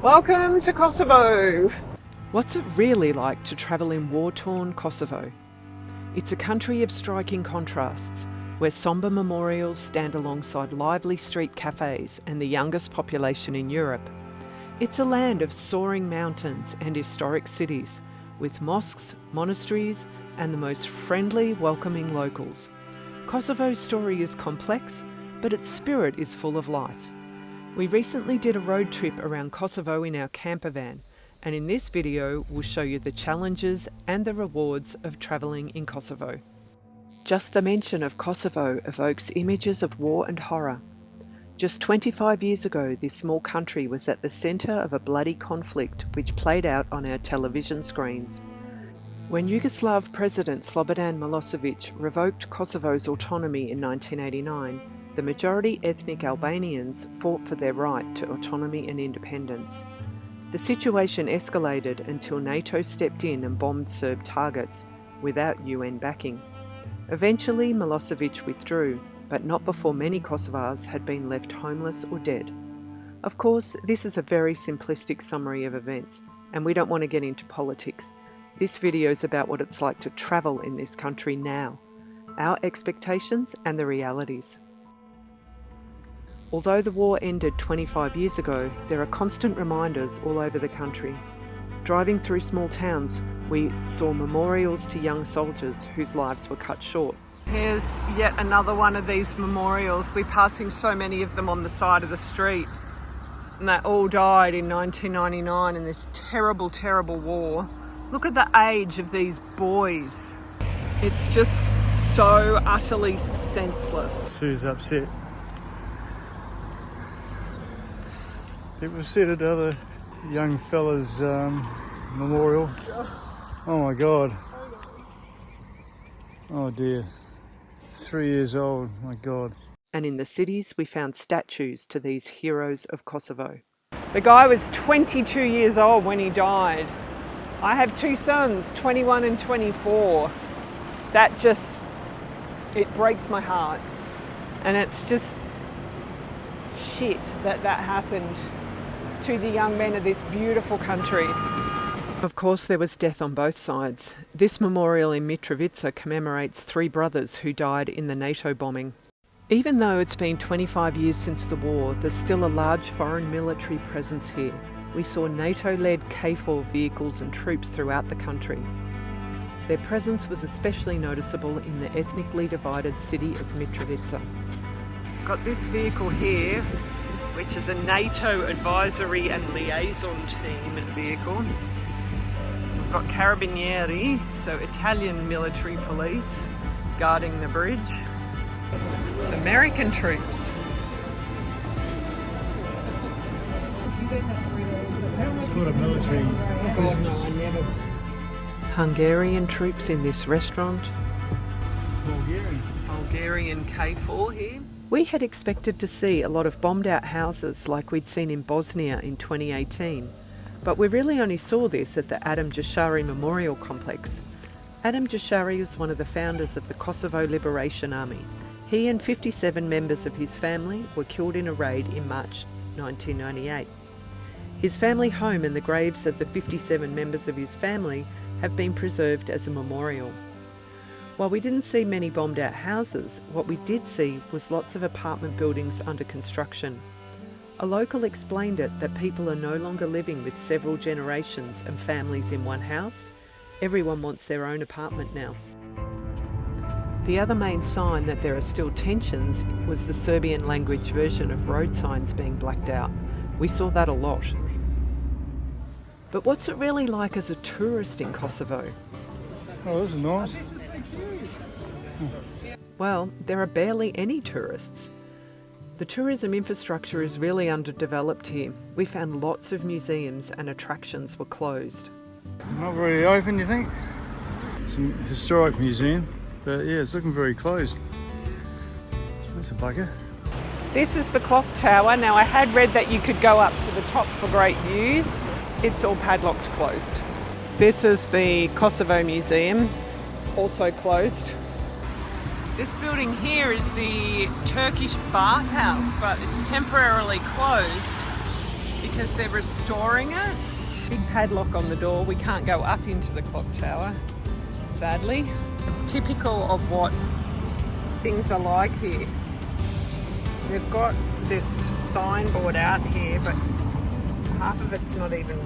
Welcome to Kosovo! What's it really like to travel in war-torn Kosovo? It's a country of striking contrasts, where sombre memorials stand alongside lively street cafes and the youngest population in Europe. It's a land of soaring mountains and historic cities, with mosques, monasteries, and the most friendly, welcoming locals. Kosovo's story is complex, but its spirit is full of life. We recently did a road trip around Kosovo in our campervan, and in this video we'll show you the challenges and the rewards of travelling in Kosovo. Just the mention of Kosovo evokes images of war and horror. Just 25 years ago, this small country was at the centre of a bloody conflict which played out on our television screens. When Yugoslav President Slobodan Milosevic revoked Kosovo's autonomy in 1989, the majority ethnic Albanians fought for their right to autonomy and independence. The situation escalated until NATO stepped in and bombed Serb targets without UN backing. Eventually, Milosevic withdrew, but not before many Kosovars had been left homeless or dead. Of course, this is a very simplistic summary of events, and we don't want to get into politics. This video is about what it's like to travel in this country now, our expectations and the realities. Although the war ended 25 years ago, there are constant reminders all over the country. Driving through small towns, we saw memorials to young soldiers whose lives were cut short. Here's yet another one of these memorials. We're passing so many of them on the side of the street. And they all died in 1999 in this terrible, terrible war. Look at the age of these boys. It's just so utterly senseless. Sue's upset. It was said at other young fella's memorial. Oh my God. Oh dear. 3 years old, my God. And in the cities, we found statues to these heroes of Kosovo. The guy was 22 years old when he died. I have two sons, 21 and 24. That just, it breaks my heart. And it's just shit that happened to the young men of this beautiful country. Of course, there was death on both sides. This memorial in Mitrovice commemorates 3 brothers who died in the NATO bombing. Even though it's been 25 years since the war, there's still a large foreign military presence here. We saw NATO-led KFOR vehicles and troops throughout the country. Their presence was especially noticeable in the ethnically divided city of Mitrovica. Got this vehicle here, which is a NATO advisory and liaison team and vehicle. We've got Carabinieri, so Italian military police, guarding the bridge. It's American troops. It's called a military business. Hungarian troops in this restaurant. Bulgarian KFOR here. We had expected to see a lot of bombed out houses like we'd seen in Bosnia in 2018, but we really only saw this at the Adam Jashari Memorial Complex. Adam Jashari is one of the founders of the Kosovo Liberation Army. He and 57 members of his family were killed in a raid in March 1998. His family home and the graves of the 57 members of his family have been preserved as a memorial. While we didn't see many bombed out houses, what we did see was lots of apartment buildings under construction. A local explained it that people are no longer living with several generations and families in one house. Everyone wants their own apartment now. The other main sign that there are still tensions was the Serbian language version of road signs being blacked out. We saw that a lot. But what's it really like as a tourist in Kosovo? Oh, this is nice. Well, there are barely any tourists. The tourism infrastructure is really underdeveloped here. We found lots of museums and attractions were closed. Not very open, you think? It's a historic museum, but yeah, it's looking very closed. That's a bugger. This is the clock tower. Now, I had read that you could go up to the top for great views. It's all padlocked closed. This is the Kosovo Museum, also closed. This building here is the Turkish bathhouse, but it's temporarily closed because they're restoring it. Big padlock on the door. We can't go up into the clock tower, sadly. Typical of what things are like here. They've got this signboard out here, but half of it's not even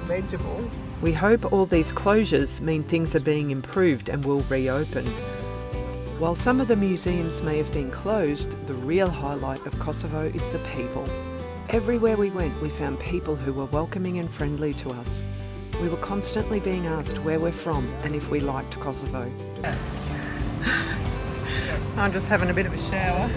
legible. We hope all these closures mean things are being improved and will reopen. While some of the museums may have been closed, the real highlight of Kosovo is the people. Everywhere we went, we found people who were welcoming and friendly to us. We were constantly being asked where we're from and if we liked Kosovo. I'm just having a bit of a shower.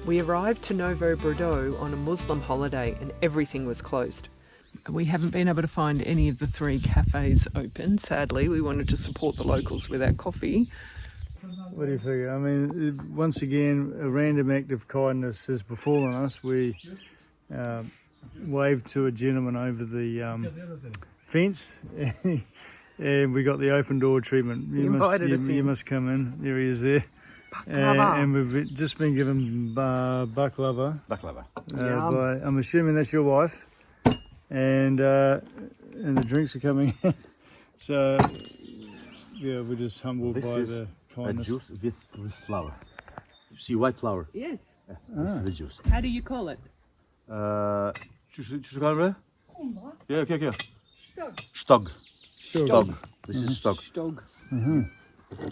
We arrived to Novo Brdo on a Muslim holiday and everything was closed. We haven't been able to find any of the 3 cafes open, sadly. We wanted to support the locals with our coffee. What do you figure? I mean, once again, a random act of kindness has befallen us. We waved to a gentleman over the fence and we got the open door treatment. You must come in. There he is there. And we've just been given baklava. By, I'm assuming that's your wife. And the drinks are coming. So, yeah, we're just humbled by the kindness. A juice with flour. See white flour? Yes. This is the juice. How do you call it? Yeah, okay. Stog. This is stog. Stog.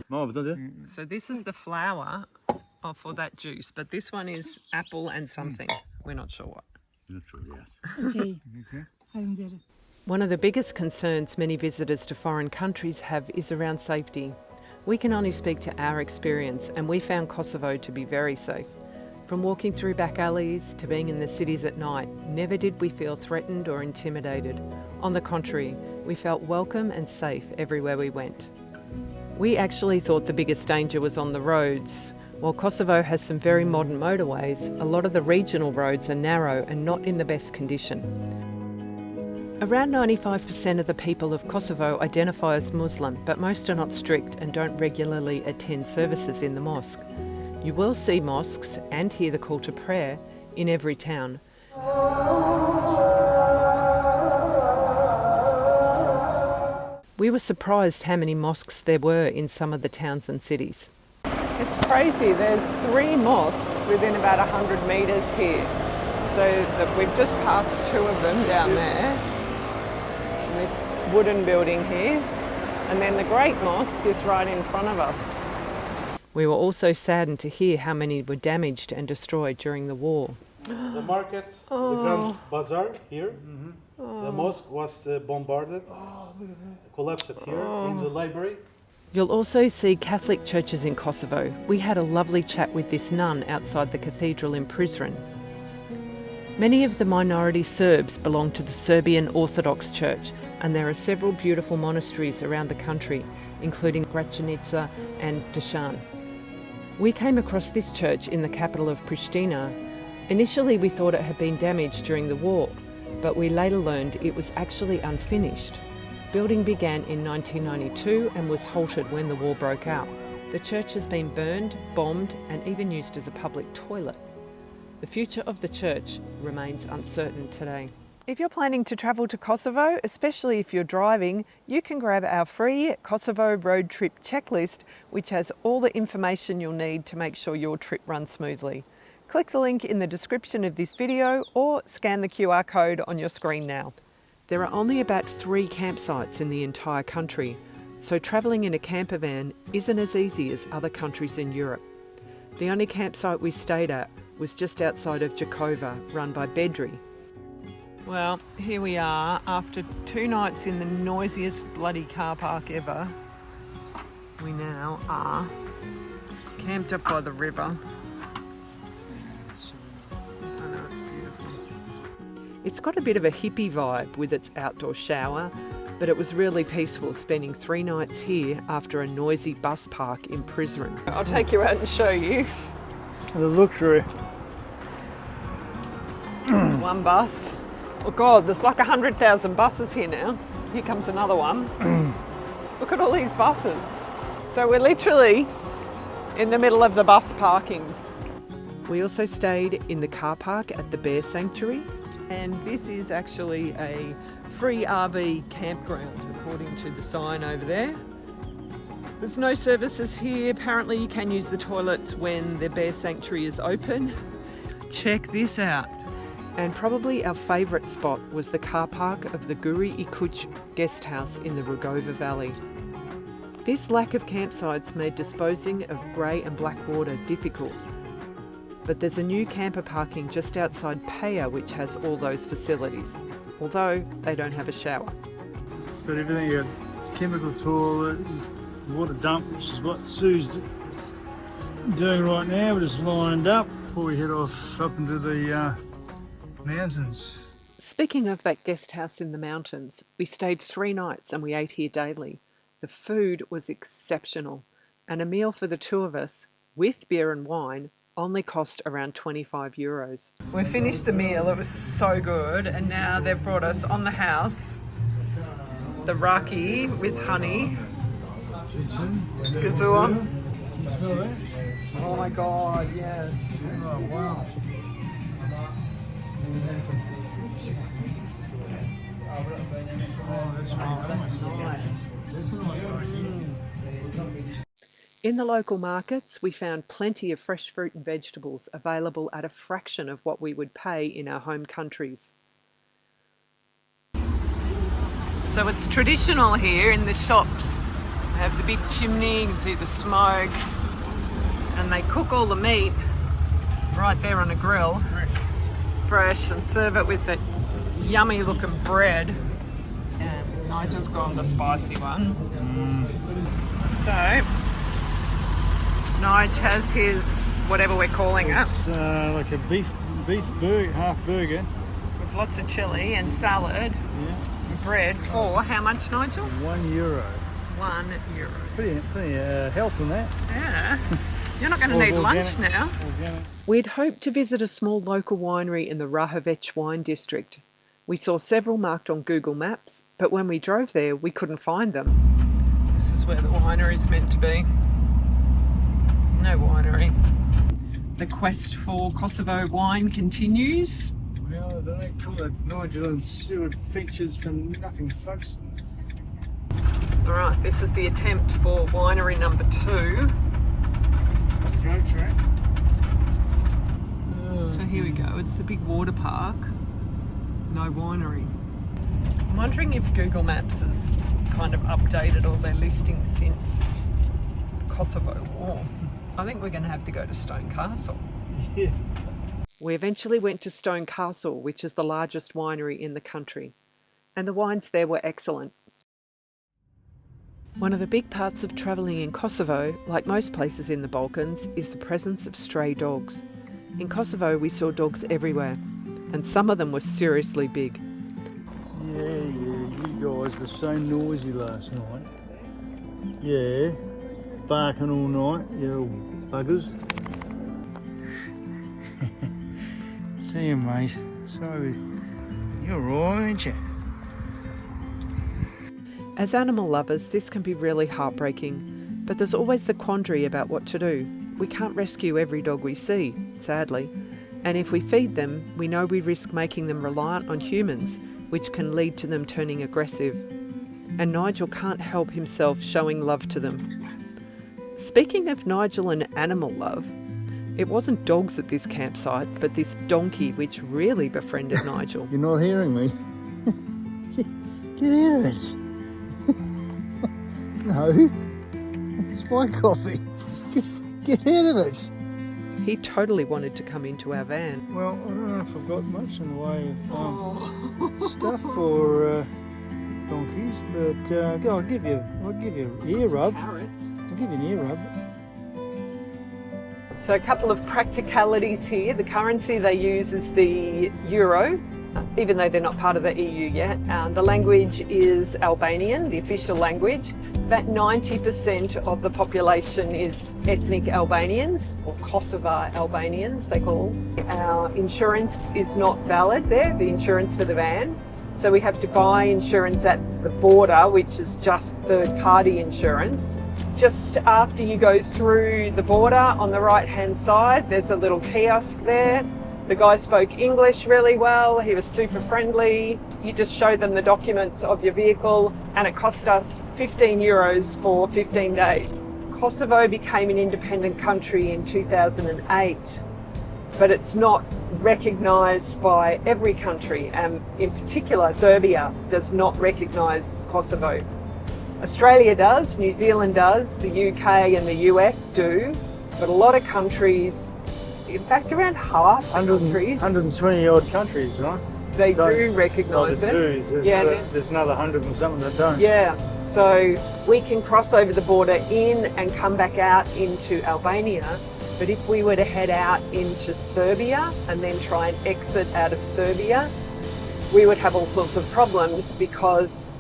Mama, So this is the flour for that juice, but this one is apple and something. We're not sure what. Okay. One of the biggest concerns many visitors to foreign countries have is around safety. We can only speak to our experience, and we found Kosovo to be very safe. From walking through back alleys to being in the cities at night, never did we feel threatened or intimidated. On the contrary, we felt welcome and safe everywhere we went. We actually thought the biggest danger was on the roads. While Kosovo has some very modern motorways, a lot of the regional roads are narrow and not in the best condition. Around 95% of the people of Kosovo identify as Muslim, but most are not strict and don't regularly attend services in the mosque. You will see mosques and hear the call to prayer in every town. We were surprised how many mosques there were in some of the towns and cities. It's crazy. There's 3 mosques within about 100 metres here. So we've just passed 2 of them down there. This wooden building here. And then the Great Mosque is right in front of us. We were also saddened to hear how many were damaged and destroyed during the war. The market, the Grand Bazaar here, the mosque was bombarded, collapsed here in the library. You'll also see Catholic churches in Kosovo. We had a lovely chat with this nun outside the cathedral in Prizren. Many of the minority Serbs belong to the Serbian Orthodox Church, and there are several beautiful monasteries around the country, including Gračanica and Desan. We came across this church in the capital of Pristina. Initially we thought it had been damaged during the war, but we later learned it was actually unfinished. Building began in 1992 and was halted when the war broke out. The church has been burned, bombed, and even used as a public toilet. The future of the church remains uncertain today. If you're planning to travel to Kosovo, especially if you're driving, you can grab our free Kosovo road trip checklist, which has all the information you'll need to make sure your trip runs smoothly. Click the link in the description of this video or scan the QR code on your screen now. There are only about 3 campsites in the entire country, so travelling in a campervan isn't as easy as other countries in Europe. The only campsite we stayed at was just outside of Jakova, run by Bedri. Well, here we are after 2 nights in the noisiest bloody car park ever. We now are camped up by the river. I know, it's beautiful. It's got a bit of a hippie vibe with its outdoor shower, but it was really peaceful spending 3 nights here after a noisy bus park in Prizren. I'll take you out and show you. The luxury. 1 bus. Oh God, there's like 100,000 buses here now. Here comes another one. Look at all these buses. So we're literally in the middle of the bus parking. We also stayed in the car park at the Bear Sanctuary. And this is actually a free RV campground, according to the sign over there. There's no services here. Apparently you can use the toilets when the bear sanctuary is open. Check this out. And probably our favourite spot was the car park of the Guri Ikuch guest house in the Rugova Valley. This lack of campsites made disposing of grey and black water difficult. But there's a new camper parking just outside Paya which has all those facilities, although they don't have a shower. It's got everything. You got chemical toilet, water dump, which is what Sue's doing right now. We're just lined up before we head off up into the mountains. Speaking of that guest house in the mountains, we stayed 3 nights and we ate here daily. The food was exceptional, and a meal for the 2 of us, with beer and wine, only cost around €25. We finished the meal, it was so good, and now they've brought us on the house the raki with honey. Gazoon. Smell that? Oh my god, yes. Oh wow. Oh, that's really nice. That's nice. In the local markets, we found plenty of fresh fruit and vegetables available at a fraction of what we would pay in our home countries. So it's traditional here in the shops. They have the big chimney, you can see the smoke, and they cook all the meat right there on a grill, fresh, and serve it with that yummy looking bread. And Nigel's gone the spicy one. So Nige has his, whatever we're calling it. It's like a beef burger, half burger. With lots of chilli and salad. Yeah. And bread for how much, Nigel? €1. €1. Pretty health in that. Yeah. You're not going to need lunch now. Organic. We'd hoped to visit a small local winery in the Rahovec wine district. We saw several marked on Google Maps, but when we drove there, we couldn't find them. This is where the winery is meant to be. No winery. The quest for Kosovo wine continues. Well, they don't call it Nigel and Seward features for nothing, folks. Alright, this is the attempt for winery number 2. Go track. So here we go, it's the big water park. No winery. I'm wondering if Google Maps has kind of updated all their listings since Kosovo War. I think we're going to have to go to Stone Castle. Yeah. We eventually went to Stone Castle, which is the largest winery in the country, and the wines there were excellent. One of the big parts of travelling in Kosovo, like most places in the Balkans, is the presence of stray dogs. In Kosovo we saw dogs everywhere, and some of them were seriously big. Yeah, you guys were so noisy last night. Yeah, barking all night, you little buggers. See you, mate. So, you're right, aren't you? As animal lovers, this can be really heartbreaking, but there's always the quandary about what to do. We can't rescue every dog we see, sadly, and if we feed them, we know we risk making them reliant on humans, which can lead to them turning aggressive. And Nigel can't help himself showing love to them. Speaking of Nigel and animal love, it wasn't dogs at this campsite, but this donkey which really befriended Nigel. You're not hearing me? Get out of it. No, it's my coffee. Get out of it. He totally wanted to come into our van. Well, I don't know if I've got much in the way of stuff for donkeys, but I'll give you an ear rub. Carrots. I'll give you an ear rub. So a couple of practicalities here. The currency they use is the euro, even though they're not part of the EU yet. The language is Albanian, the official language. About 90% of the population is ethnic Albanians, or Kosovo Albanians they call. Our insurance is not valid there, the insurance for the van. So we have to buy insurance at the border, which is just third-party insurance. Just after you go through the border, on the right-hand side, there's a little kiosk there. The guy spoke English really well. He was super friendly. You just show them the documents of your vehicle, and it cost us 15 euros for 15 days. Kosovo became an independent country in 2008, but it's not recognised by every country, and in particular Serbia does not recognise Kosovo. Australia does, New Zealand does, the UK and the US do, but a lot of countries, in fact around half the countries, 120 odd countries, right? they do recognise it. There's another 100 and something that don't. Yeah, so we can cross over the border in and come back out into Albania, but if we were to head out into Serbia and then try and exit out of Serbia, we would have all sorts of problems because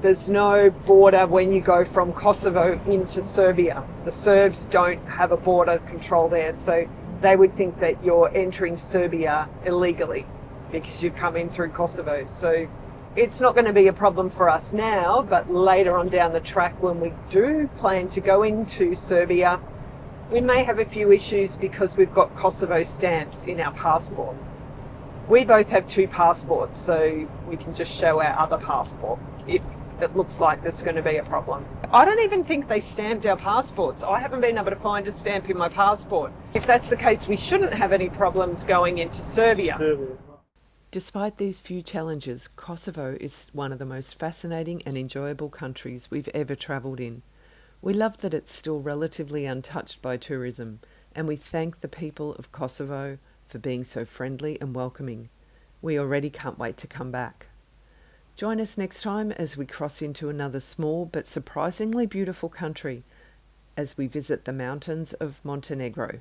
there's no border when you go from Kosovo into Serbia. The Serbs don't have a border control there, so they would think that you're entering Serbia illegally because you've come in through Kosovo. So it's not going to be a problem for us now, but later on down the track when we do plan to go into Serbia, we may have a few issues because we've got Kosovo stamps in our passport. We both have 2 passports, so we can just show our other passport if it looks like there's going to be a problem. I don't even think they stamped our passports. I haven't been able to find a stamp in my passport. If that's the case, we shouldn't have any problems going into Serbia. Despite these few challenges, Kosovo is one of the most fascinating and enjoyable countries we've ever travelled in. We love that it's still relatively untouched by tourism, and we thank the people of Kosovo for being so friendly and welcoming. We already can't wait to come back. Join us next time as we cross into another small but surprisingly beautiful country as we visit the mountains of Montenegro.